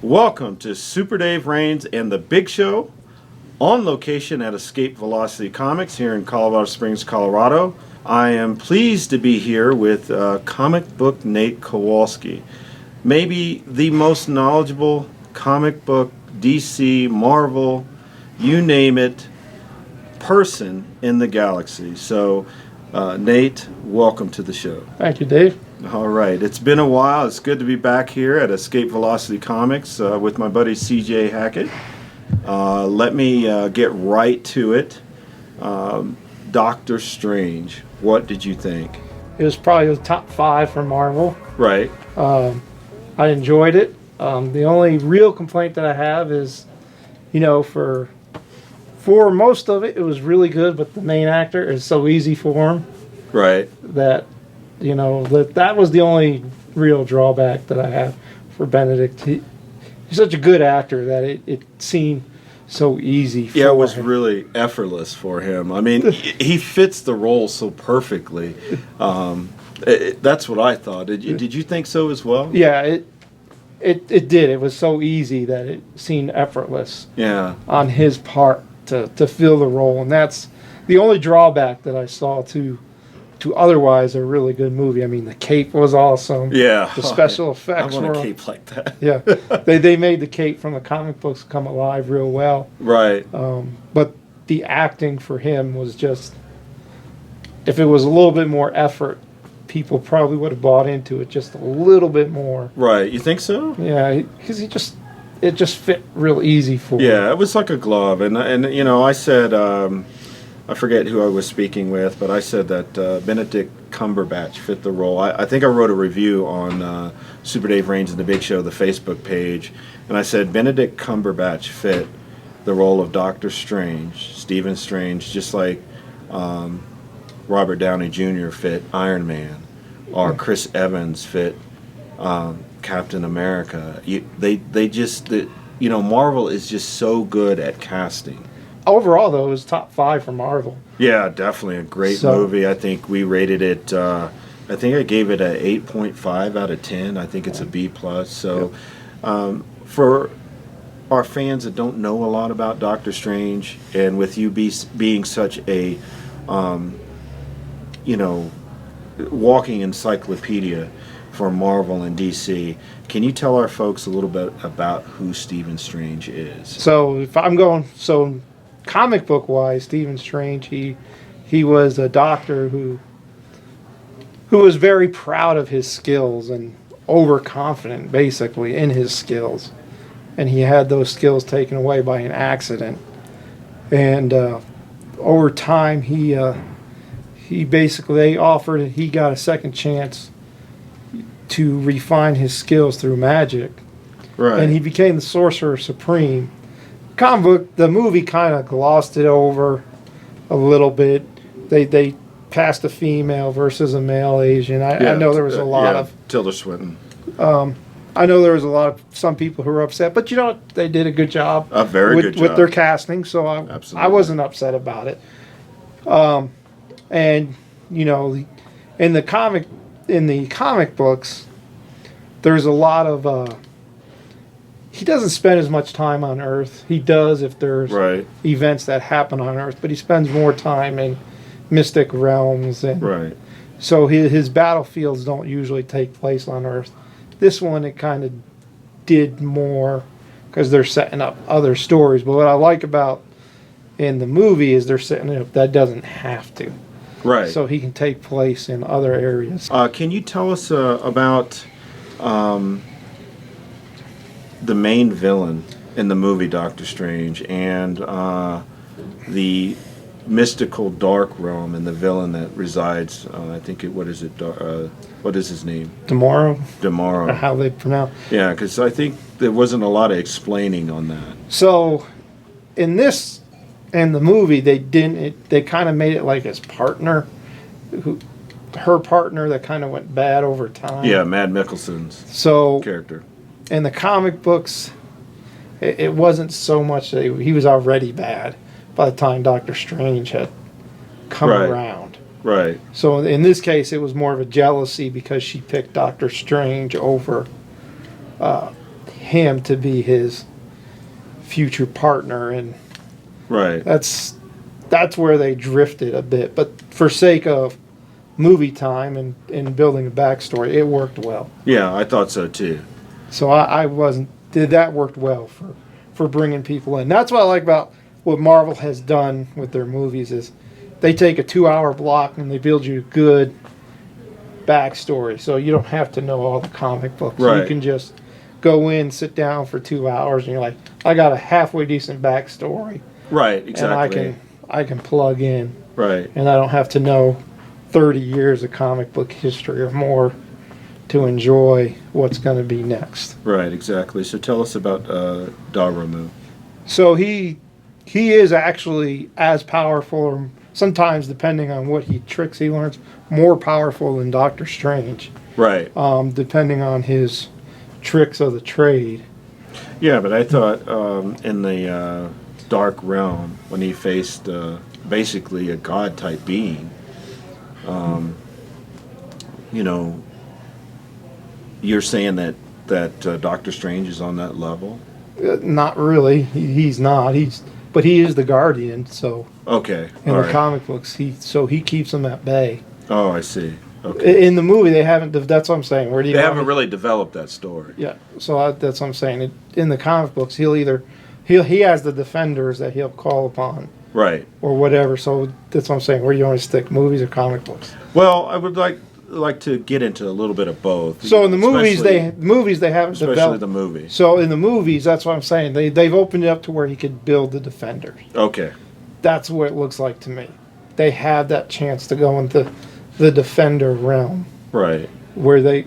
Welcome to Super Dave Raines and the Big Show, on location at Escape Velocity Comics here in Colorado Springs, Colorado. I am pleased to be here with comic book Nate Kowalski, maybe the most knowledgeable comic book, DC, Marvel, you name it, person in the galaxy. So, Nate, welcome to the show. Thank you, Dave. All right, it's been a while. It's good to be back here at Escape Velocity Comics with my buddy CJ Hackett. Let me get right to it. Doctor Strange, what did you think? It was probably the top 5 for Marvel. Right. I enjoyed it. The only real complaint that I have is, for most of it, it was really good, but the main actor is so easy for him. Right. That, that was the only real drawback that I have for Benedict. He's such a good actor that it seemed so easy for him. Yeah, it was really effortless for him. I mean, he fits the role so perfectly. That's what I thought. Did you think so as well? Yeah, it did. It was so easy that it seemed effortless. Yeah. On his part to fill the role, and that's the only drawback that I saw to otherwise a really good movie. I mean, the cape was awesome. Yeah. The special effects I want were a cape like that. Yeah. They made the cape from the comic books come alive real well. Right. But the acting for him was just, if it was a little bit more effort, people probably would have bought into it just a little bit more. Right. You think so? Yeah, because it just fit real easy for him. Yeah, it was like a glove, and I said, I forget who I was speaking with, but I said that Benedict Cumberbatch fit the role. I think I wrote a review on Super Dave Raines and the Big Show, the Facebook page, and I said Benedict Cumberbatch fit the role of Doctor Strange, Stephen Strange, just like Robert Downey Jr. fit Iron Man, or Chris Evans fit Captain America. Marvel is just so good at casting. Overall, though, it was top 5 for Marvel. Yeah, definitely a great movie. I think we rated it. I think I gave it a 8.5 out of 10. I think it's a B plus. So, for our fans that don't know a lot about Doctor Strange, and with you being such a, walking encyclopedia for Marvel and DC, can you tell our folks a little bit about who Stephen Strange is? So if I'm going comic book wise, Stephen Strange, he was a doctor who was very proud of his skills and overconfident basically in his skills, and he had those skills taken away by an accident, and over time he basically he got a second chance to refine his skills through magic. Right. And he became the Sorcerer Supreme. Comic book, the movie kind of glossed it over a little bit. They cast a female versus a male Asian. I know there was a lot of Tilda Swinton. I know there was a lot of some people who were upset, but they did a good job. A very good job with their casting, so I wasn't upset about it. And in the comic books, there's a lot of he doesn't spend as much time on Earth. He does if there's events that happen on Earth, but he spends more time in mystic realms, and so his battlefields don't usually take place on Earth. This one, it kind of did more because they're setting up other stories. But what I like about in the movie is they're setting it up that doesn't have to. Right. So he can take place in other areas. Can you tell us about the main villain in the movie Doctor Strange, and the mystical dark realm and the villain that resides? What is his name? Tomorrow. Tomorrow. How they pronounce. Yeah, because I think there wasn't a lot of explaining on that. So, in the movie, they kind of made it like his partner, her partner that kind of went bad over time. Yeah, Mad Mikkelsen's character. In the comic books, it wasn't so much that he was already bad by the time Doctor Strange had come around. Right. So in this case, it was more of a jealousy because she picked Doctor Strange over him to be his future partner, and Right. that's where they drifted a bit. But for sake of movie time and building a backstory, it worked well. Yeah, I thought so too. So I wasn't. That worked well for bringing people in. That's what I like about what Marvel has done with their movies is they take a 2-hour block and they build you a good backstory. So you don't have to know all the comic books. Right. You can just go in, sit down for 2 hours, and you're like, I got a halfway decent backstory. Right, exactly. And I can plug in. Right. And I don't have to know 30 years of comic book history or more to enjoy what's going to be next. Right, exactly. So tell us about Dormammu. So he is actually as powerful, or sometimes depending on what tricks he learns, more powerful than Doctor Strange. Right. Depending on his tricks of the trade. Yeah, but I thought in the Dark Realm, when he faced basically a god-type being, you know, you're saying that Doctor Strange is on that level? Not really. He's not. But he is the Guardian. So Okay. in all the right. comic books, he keeps them at bay. Oh, I see. Okay. In the movie, they haven't. That's what I'm saying. Where do you? They want haven't me- really developed that story. Yeah. So that's what I'm saying. In the comic books, he has the Defenders that he'll call upon Right. or whatever. So that's what I'm saying. Where do you want to stick, movies or comic books? Well, I would like to get into a little bit of both. So in the movies, Especially- they haven't especially developed. the movie. So in the movies, that's what I'm saying. They've opened it up to where he could build the Defenders. Okay. That's what it looks like to me. They have that chance to go into the Defender realm Right. where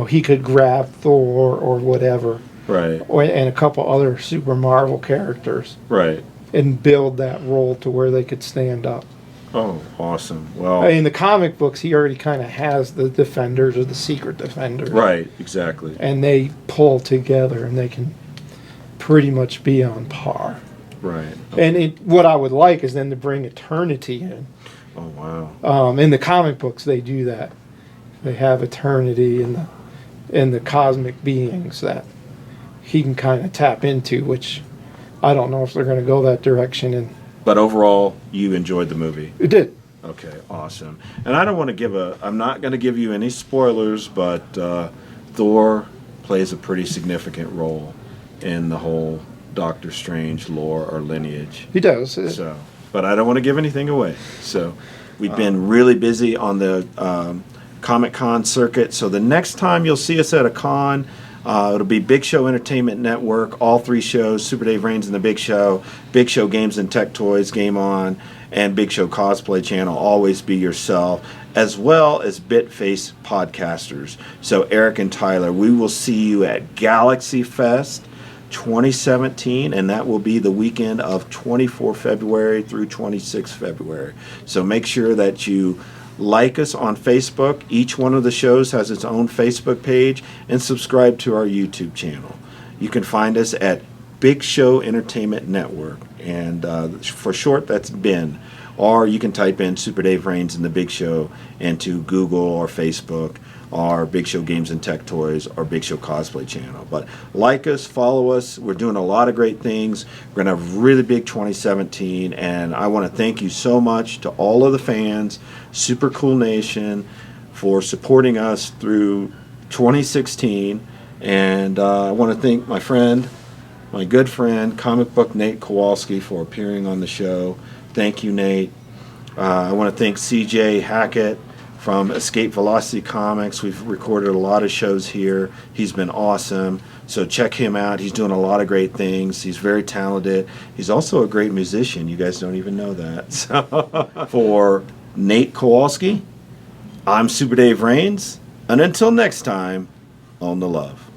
he could grab Thor or whatever, Right. and a couple other Super Marvel characters Right. and build that role to where they could stand up. Oh, awesome. Well, In the comic books, he already kind of has the Defenders or the Secret Defenders. right. Exactly. And they pull together and they can pretty much be on par. Right. And what I would like is then to bring Eternity in. Oh, wow. In the comic books, they do that. They have Eternity and the cosmic beings that he can kind of tap into, which I don't know if they're going to go that direction. And But overall, you enjoyed the movie. it did. Okay, awesome. And I don't want to I'm not going to give you any spoilers, but Thor plays a pretty significant role in the whole Doctor Strange lore or lineage. He does. So, but I don't want to give anything away. So, we've been really busy on the Comic-Con circuit. So the next time you'll see us at a con, it'll be Big Show Entertainment Network, all 3 shows, Super Dave Reigns and the Big Show Games and Tech Toys, Game On, and Big Show Cosplay Channel, Always Be Yourself, as well as Bitface Podcasters. So Eric and Tyler, we will see you at Galaxy Fest 2017, and that will be the weekend of 24 February through 26 February. So make sure that you like us on Facebook. Each one of the shows has its own Facebook page, and subscribe to our YouTube channel. You can find us at Big Show Entertainment Network, and for short, that's BEN. Or you can type in Super Dave Reigns and the Big Show into Google or Facebook, or Big Show Games and Tech Toys, or Big Show Cosplay Channel. But like us, follow us. We're doing a lot of great things. We're going to have a really big 2017, and I want to thank you so much to all of the fans, Super Cool Nation, for supporting us through 2016. And I want to thank my good friend, Comic Book Nate Kowalski, for appearing on the show. Thank you, Nate. I want to thank CJ Hackett from Escape Velocity Comics. We've recorded a lot of shows here. He's been awesome. So check him out. He's doing a lot of great things. He's very talented. He's also a great musician. You guys don't even know that. So for Nate Kowalski, I'm Super Dave Reigns. And until next time, on the love.